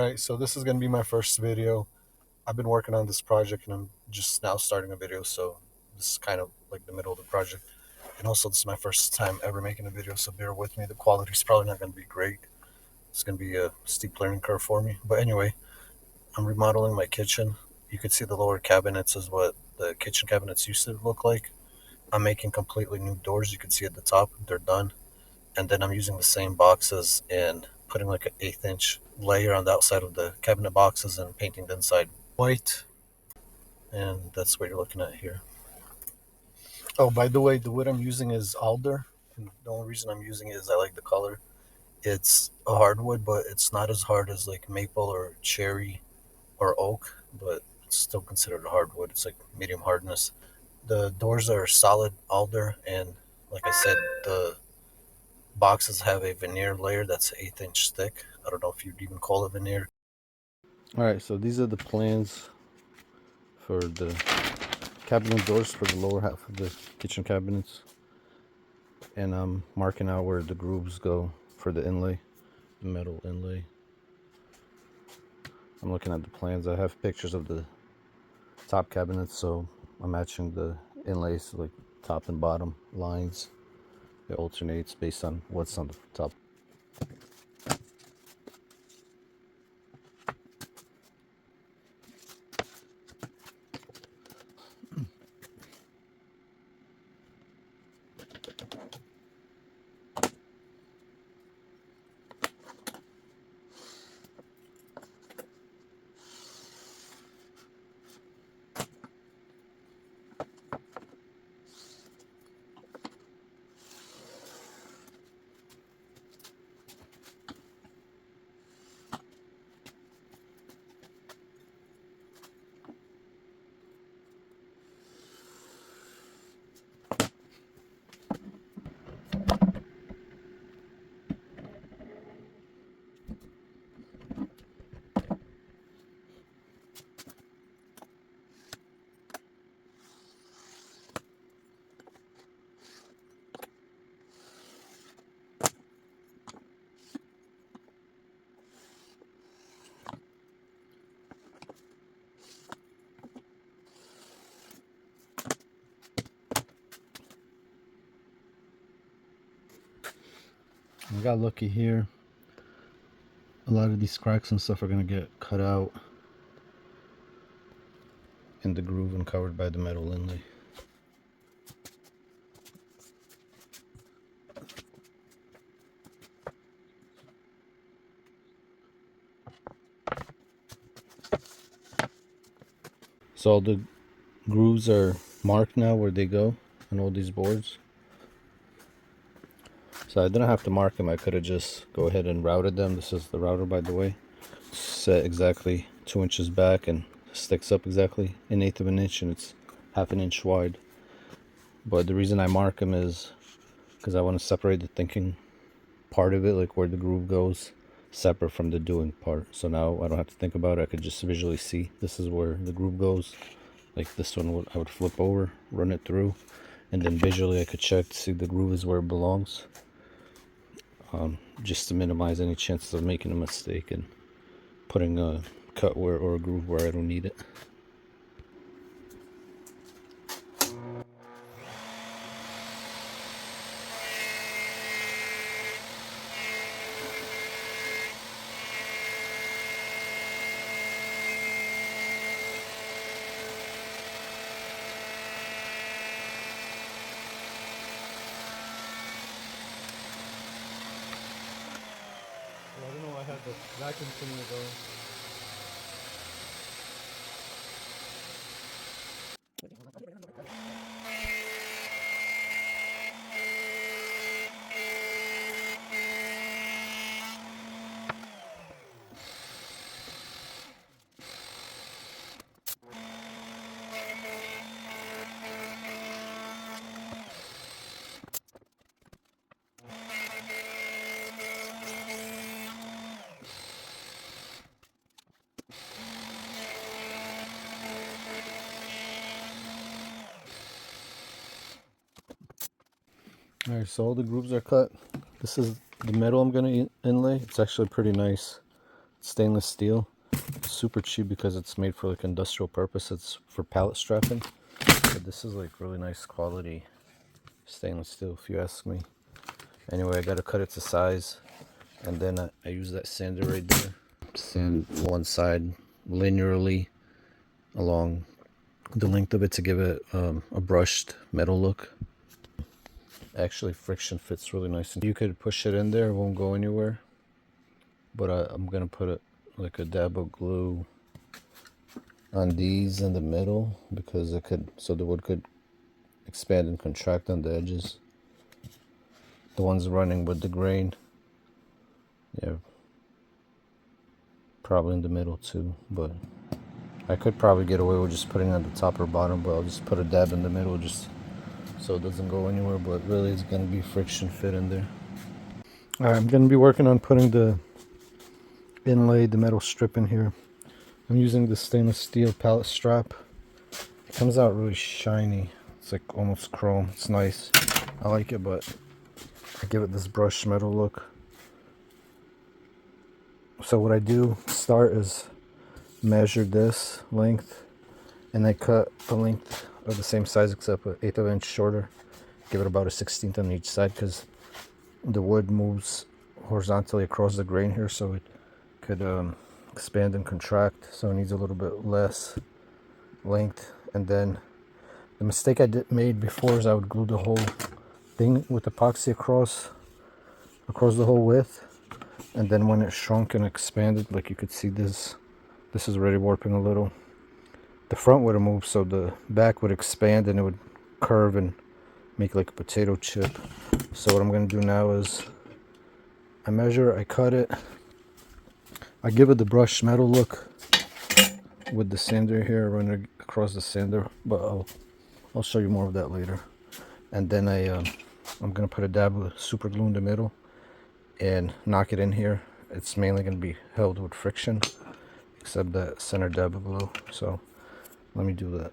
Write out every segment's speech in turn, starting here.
Alright, so this is going to be my first video. I've been working on this project and I'm just now starting a video, so this is kind of like the middle of the project. And also, this is my first time ever making a video, so bear with me. The quality is probably not going to be great. It's going to be a steep learning curve for me. But anyway, I'm remodeling my kitchen. You can see the lower cabinets is what the kitchen cabinets used to look like. I'm making completely new doors. You can see at the top, they're done. And then I'm using the same boxes and putting like an 1/8 inch layer on the outside of the cabinet boxes and painting the inside white. And that's what you're looking at here. Oh, by the way, the wood I'm using is alder, and the only reason I'm using it is I like the color. It's a hardwood, but it's not as hard as like maple or cherry or oak, but it's still considered a hardwood. It's like medium hardness. The doors are solid alder, and like I said, the boxes have a veneer layer that's 1/8 inch thick. I don't know if you'd even call it veneer. Alright, so these are the plans for the cabinet doors for the lower half of the kitchen cabinets. And I'm marking out where the grooves go for the inlay, the metal inlay. I'm looking at the plans. I have pictures of the top cabinets, so I'm matching the inlays, like top and bottom lines. It alternates based on what's on the top. I got lucky here. A lot of these cracks and stuff are going to get cut out in the groove and covered by the metal inlay. So all the grooves are marked now where they go on all these boards. So I didn't have to mark them. I could have just go ahead and routed them. This is the router, by the way. Set exactly 2 inches back and sticks up exactly 1/8 of an inch, and it's 1/2 an inch wide. But the reason I mark them is because I want to separate the thinking part of it, like where the groove goes, separate from the doing part. So now I don't have to think about it. I could just visually see this is where the groove goes. Like this one, I would flip over, run it through, and then visually I could check to see the groove is where it belongs. Just to minimize any chances of making a mistake and putting a cut where or a groove where I don't need it. I don't know, I had the vacuum cleaner going. Alright, so all the grooves are cut. This is the metal I'm going to inlay. It's actually pretty nice stainless steel. Super cheap because it's made for like industrial purpose. It's for pallet strapping. But this is like really nice quality stainless steel, if you ask me. Anyway, I gotta cut it to size, and then I use that sander right there. Sand one side linearly along the length of it to give it a brushed metal look. Actually, friction fits really nice. You could push it in there, it won't go anywhere. But I'm gonna put it like a dab of glue on these in the middle because it could, so the wood could expand and contract on the edges. The ones running with the grain, yeah, probably in the middle too. But I could probably get away with just putting it on the top or bottom, but I'll just put a dab in the middle just so it doesn't go anywhere. But really, it's gonna be friction fit in there. All right, I'm gonna be working on putting the inlay, the metal strip in here. I'm using the stainless steel pallet strap. It comes out really shiny. It's like almost chrome. It's nice. I like it, but I give it this brushed metal look. So what I do start is measure this length, and I cut the length of the same size except an eighth of an inch shorter. Give it about a 16th on each side because the wood moves horizontally across the grain here, so it could expand and contract. So it needs a little bit less length. And then the mistake I made before is I would glue the whole thing with epoxy across the whole width, and then when it shrunk and expanded, like you could see this is already warping a little. The front would have moved, so the back would expand and it would curve and make like a potato chip. So what I'm going to do now is I measure, I cut it, I give it the brushed metal look with the sander here. I run it across the sander, but I'll show you more of that later. And then I'm gonna put a dab of super glue in the middle and knock it in here. It's mainly gonna be held with friction, except that center dab of glue. So let me do that.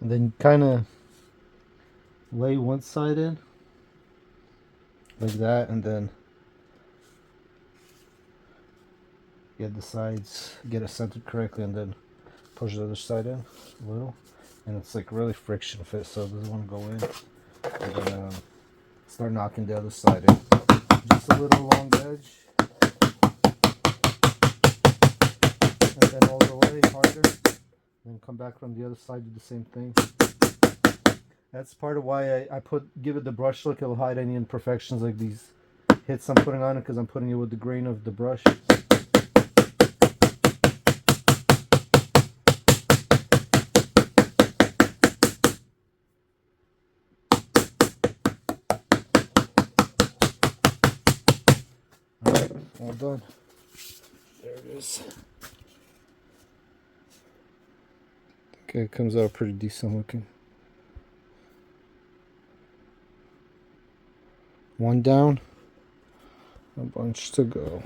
And then kind of lay one side in like that, and then get the sides, get it centered correctly, and then push the other side in a little. And it's like really friction fit, so it doesn't want to go in. And then start knocking the other side in, just a little along the edge, and then all the way harder. Then come back from the other side, do the same thing. That's part of why I give it the brush look. It'll hide any imperfections like these hits I'm putting on it, because I'm putting it with the grain of the brush. Alright, all done. There it is. Okay, it comes out pretty decent looking. One down, a bunch to go.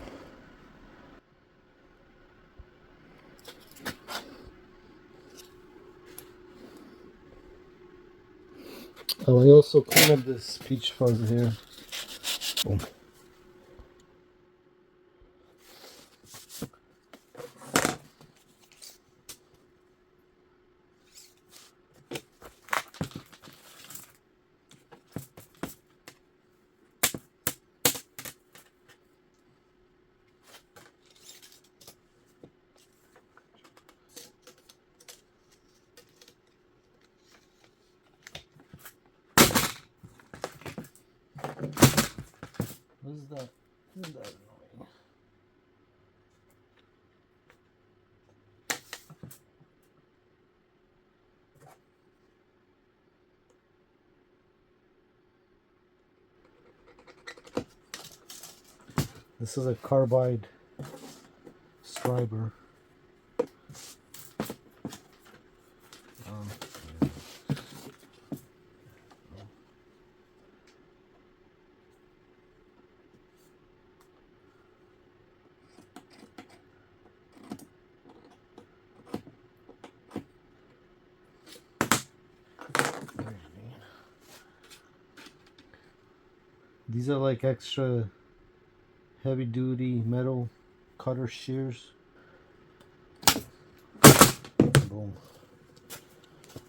Oh, I also cleaned up this peach fuzz here. Boom. What is that? What is that annoying? This is a carbide scriber. These are like extra heavy duty metal cutter shears. Boom.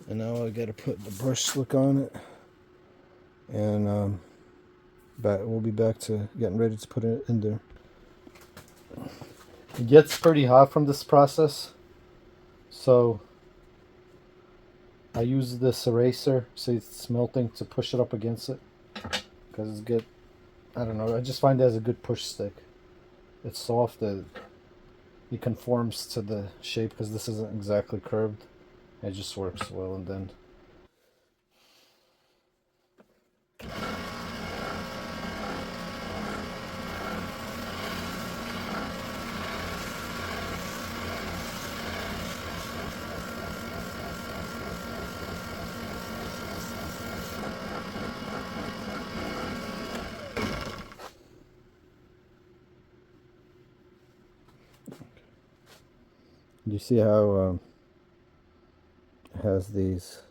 And now I gotta put the brush slick on it, and we'll be back to getting ready to put it in there. It gets pretty hot from this process, so I use this eraser, see it's melting, to push it up against it, because it's good. I don't know, I just find it as a good push stick. It's soft, it conforms to the shape because this isn't exactly curved. It just works well. And then you see how it has these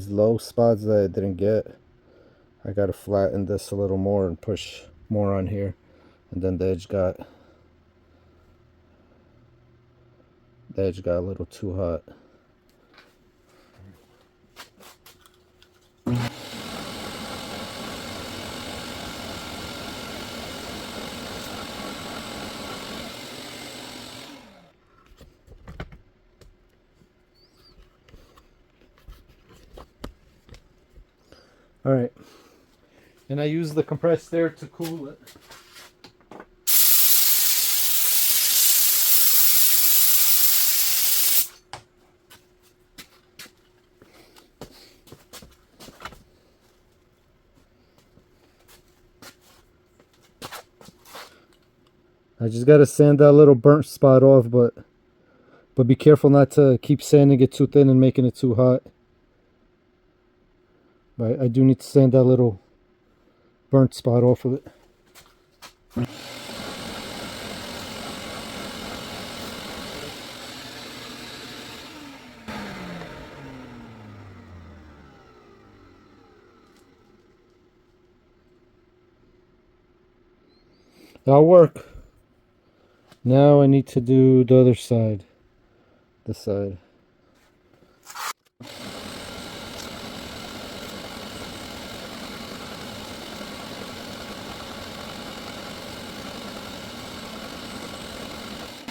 low spots that I didn't get. I gotta flatten this a little more and push more on here, and then the edge got a little too hot. All right, and I use the compressed air to cool it. I just gotta sand that little burnt spot off, but be careful not to keep sanding it too thin and making it too hot. But I do need to sand that little burnt spot off of it. That'll work. Now I need to do the other side. This side.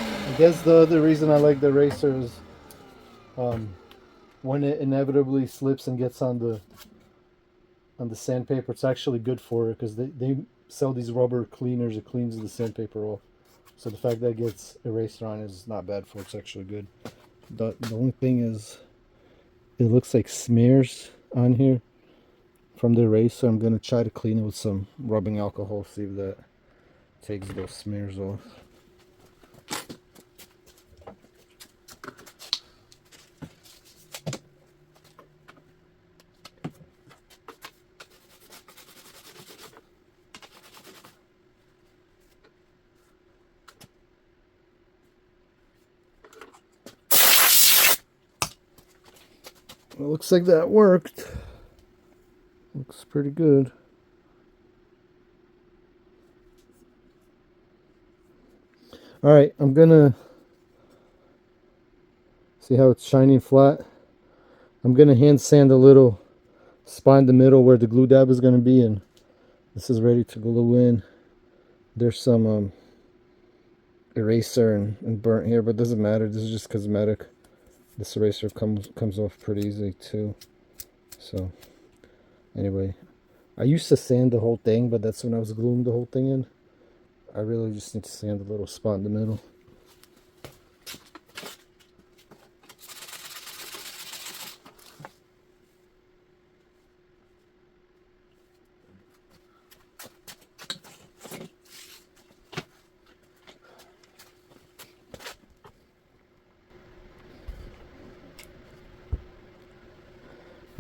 I guess the other reason I like the eraser is when it inevitably slips and gets on the sandpaper, it's actually good for it because they sell these rubber cleaners. It cleans the sandpaper off. So the fact that it gets eraser on is not bad for it. It's actually good. The only thing is it looks like smears on here from the eraser. I'm going to try to clean it with some rubbing alcohol, see if that takes those smears off. It looks like that worked. Looks pretty good. All right, I'm gonna see how it's shining flat. I'm gonna hand sand a little spot in the middle where the glue dab is gonna be, and this is ready to glue in. There's some eraser and burnt here, but it doesn't matter. This is just cosmetic. This eraser comes off pretty easily too. So anyway, I used to sand the whole thing, but that's when I was gluing the whole thing in. I really just need to sand a little spot in the middle.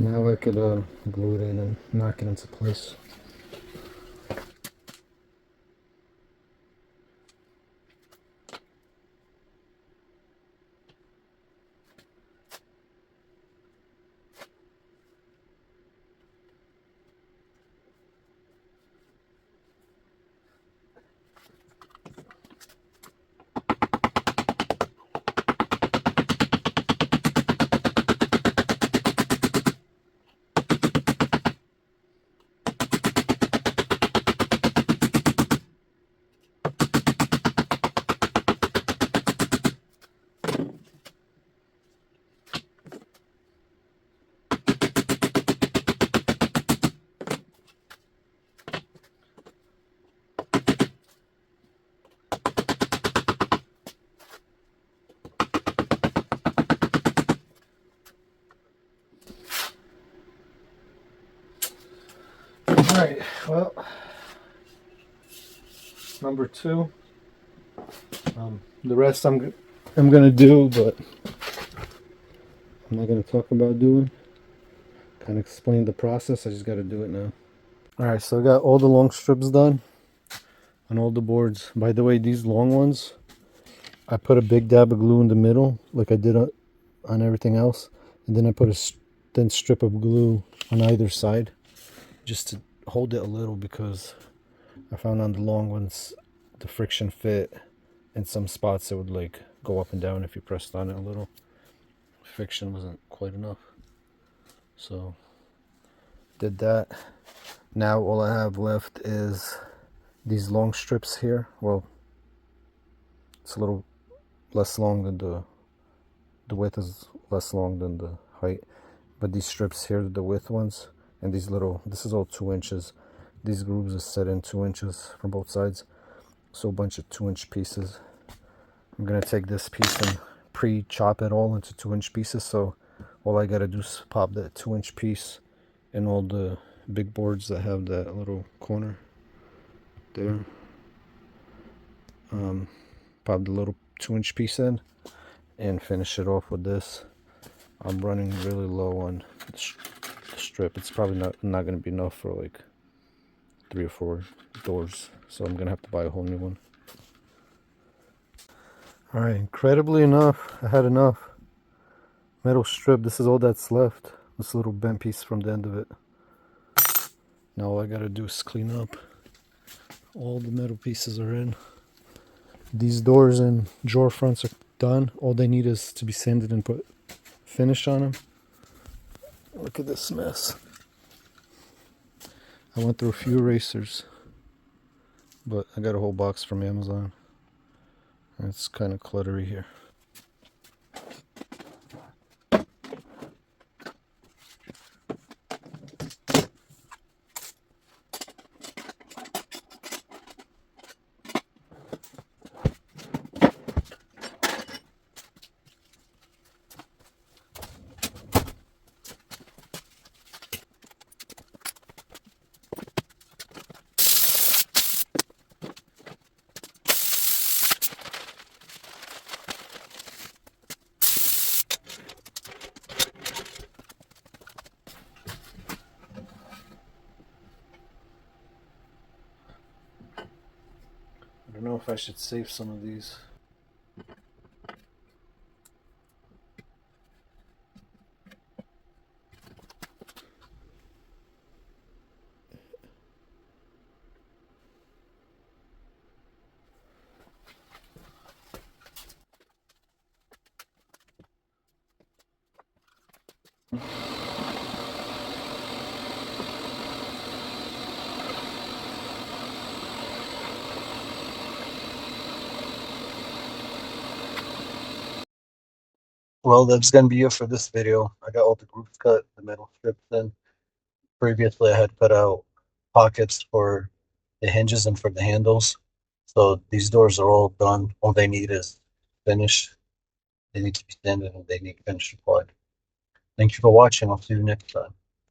Now I could glue it in and knock it into place. right, well, number two. The rest I'm gonna do, but I'm not gonna talk about doing. Kind of explain the process. I just gotta do it now. All right, so I got all the long strips done on all the boards. By the way, these long ones, I put a big dab of glue in the middle, like I did on everything else, and then I put a thin strip of glue on either side, just to hold it a little, because I found on the long ones the friction fit in some spots it would like go up and down if you pressed on it a little. Friction wasn't quite enough, so did that. Now all I have left is these long strips here. Well, it's a little less long than the width is less long than the height, but these strips here are the width ones, and these little, this is all 2 inches. These grooves are set in 2 inches from both sides, so a bunch of 2 inch pieces. I'm gonna take this piece and pre-chop it all into 2 inch pieces, so all I gotta do is pop that 2 inch piece in all the big boards that have that little corner there. Pop the little 2 inch piece in and finish it off with this. I'm running really low on the strip. It's probably not gonna be enough for like 3 or 4 doors, so I'm gonna have to buy a whole new one. All right, incredibly enough, I had enough metal strip. This is all that's left. This little bent piece from the end of it. Now all I gotta do is clean up. All the metal pieces are in. These doors and drawer fronts are done. All they need is to be sanded and put finish on them. Look at this mess. I went through a few erasers, but I got a whole box from Amazon. It's kind of cluttery here. I don't know if I should save some of these. Well, that's gonna be it for this video. I got all the grooves cut, the metal strips in. Previously, I had cut out pockets for the hinges and for the handles. So these doors are all done. All they need is finish. They need to be sanded and they need finish applied. Thank you for watching. I'll see you next time.